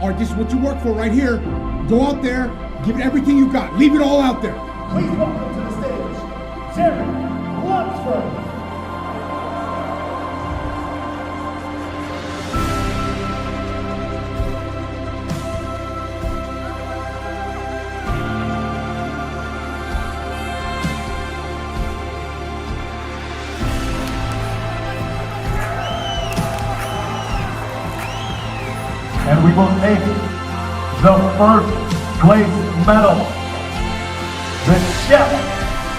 All right, this is what you work for right here. Go out there, give it everything you got. Leave it all out there. Please welcome to the stage, Derek Lunsford. And we will take the first place medal, the chef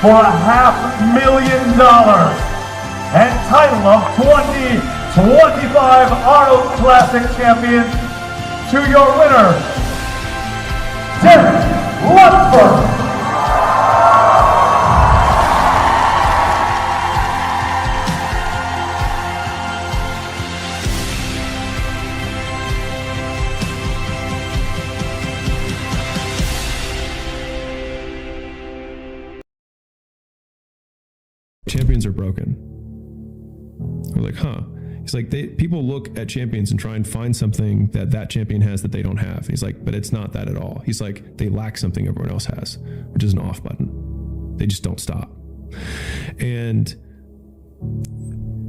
for $500,000 and title of 2025 Arnold Classic champion, to your winner, Derek Lunsford. Champions are broken. We're like, huh? He's like, people look at champions and try and find something that champion has that they don't have. He's like, but it's not that at all. He's like, they lack something everyone else has, which is an off button. They just don't stop. And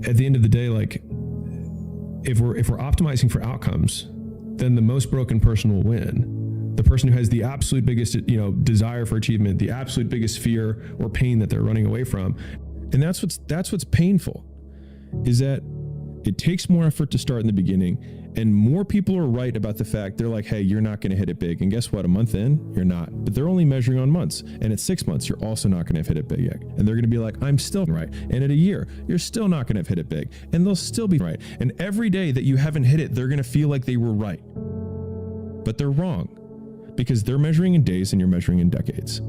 at the end of the day, like, if we're optimizing for outcomes, then the most broken person will win. The person who has the absolute biggest, desire for achievement, the absolute biggest fear or pain that they're running away from. And that's what's painful, is that it takes more effort to start in the beginning, and more people are right about the fact, they're like, hey, you're not going to hit it big. And guess what? A month in, you're not. But they're only measuring on months. And at 6 months, you're also not going to have hit it big yet. And they're going to be like, I'm still right. And at a year, you're still not going to have hit it big. And they'll still be right. And every day that you haven't hit it, they're going to feel like they were right. But they're wrong, because they're measuring in days and you're measuring in decades.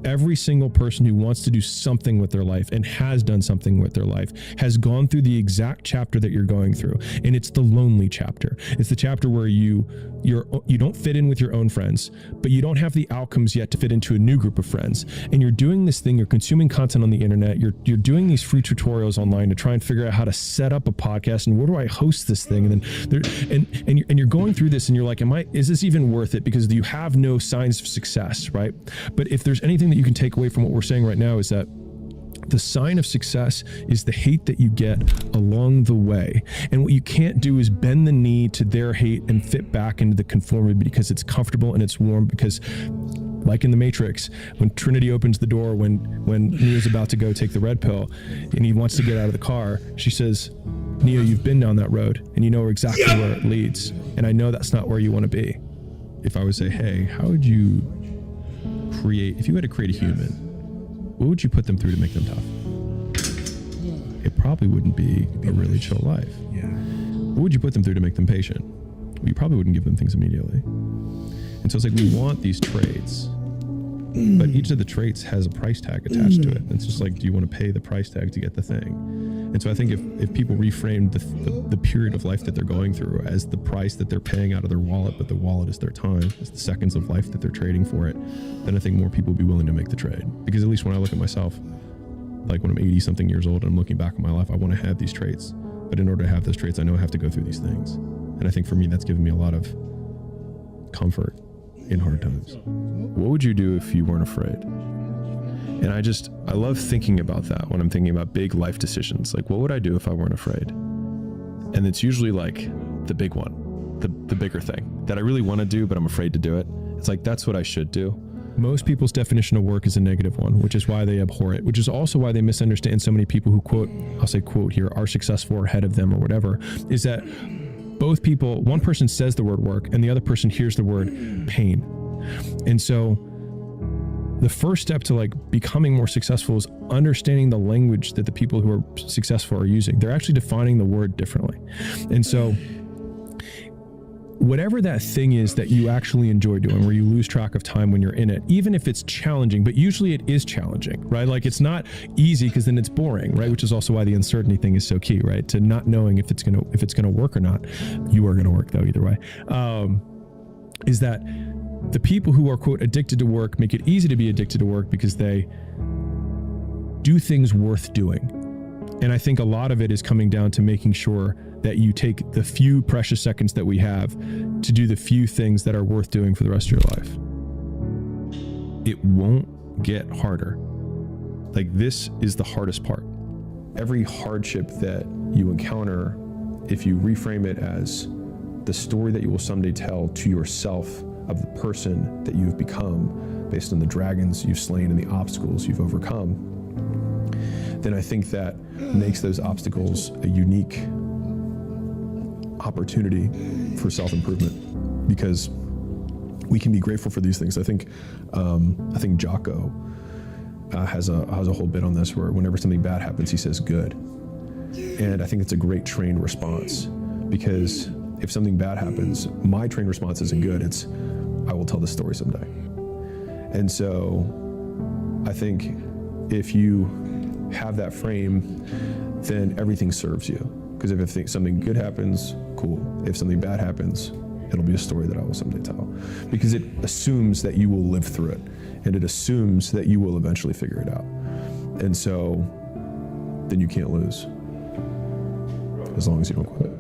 Every single person who wants to do something with their life and has done something with their life has gone through the exact chapter that you're going through. And it's the lonely chapter. It's the chapter where you don't fit in with your own friends, but you don't have the outcomes yet to fit into a new group of friends. And you're doing this thing, you're consuming content on the internet, you're doing these free tutorials online to try and figure out how to set up a podcast and where do I host this thing? And then you're going through this and you're like, is this even worth it? Because you have no signs of success, right? But if there's anything that you can take away from what we're saying right now, is that the sign of success is the hate that you get along the way. And what you can't do is bend the knee to their hate and fit back into the conformity because it's comfortable and it's warm. Because like in the Matrix, when Trinity opens the door, when Neo's about to go take the red pill and he wants to get out of the car, she says, Neo, you've been down that road and you know exactly where it leads. And I know that's not where you want to be. If I would say, hey, how would you if you had to create a human, what would you put them through to make them tough? It probably wouldn't be a really chill life. Yeah. What would you put them through to make them patient? Well, you probably wouldn't give them things immediately. And so it's like, we want these traits, but each of the traits has a price tag attached to it. It's just like, do you want to pay the price tag to get the thing? And so I think if people reframe the period of life that they're going through as the price that they're paying out of their wallet, but the wallet is their time, it's the seconds of life that they're trading for it, then I think more people will be willing to make the trade. Because at least when I look at myself, like when I'm 80 something years old and I'm looking back on my life, I want to have these traits. But in order to have those traits, I know I have to go through these things. And I think for me, that's given me a lot of comfort in hard times. What would you do if you weren't afraid? And I love thinking about that when I'm thinking about big life decisions. Like, what would I do if I weren't afraid? And it's usually like the big one, the bigger thing that I really want to do, but I'm afraid to do it. It's like, that's what I should do. Most people's definition of work is a negative one, which is why they abhor it, which is also why they misunderstand so many people who quote, I'll say quote here, are successful or ahead of them or whatever, is that both people, one person says the word work and the other person hears the word pain. And so the first step to like becoming more successful is understanding the language that the people who are successful are using. They're actually defining the word differently. And so whatever that thing is that you actually enjoy doing, where you lose track of time when you're in it, even if it's challenging, but usually it is challenging, right? Like it's not easy because then it's boring, right? Which is also why the uncertainty thing is so key, right? To not knowing if it's gonna work or not. You are gonna work though, either way. Is that the people who are, quote, addicted to work make it easy to be addicted to work because they do things worth doing. And I think a lot of it is coming down to making sure that you take the few precious seconds that we have to do the few things that are worth doing for the rest of your life. It won't get harder. Like, this is the hardest part. Every hardship that you encounter, if you reframe it as the story that you will someday tell to yourself of the person that you've become based on the dragons you've slain and the obstacles you've overcome, then I think that makes those obstacles a unique opportunity for self-improvement, because we can be grateful for these things. I think Jocko has a whole bit on this where whenever something bad happens, he says good. And I think it's a great trained response, because if something bad happens, my trained response isn't good. It's, I will tell this story someday. And so I think if you have that frame, then everything serves you. Because if something good happens, cool. If something bad happens, it'll be a story that I will someday tell. Because it assumes that you will live through it. And it assumes that you will eventually figure it out. And so then you can't lose, as long as you don't quit.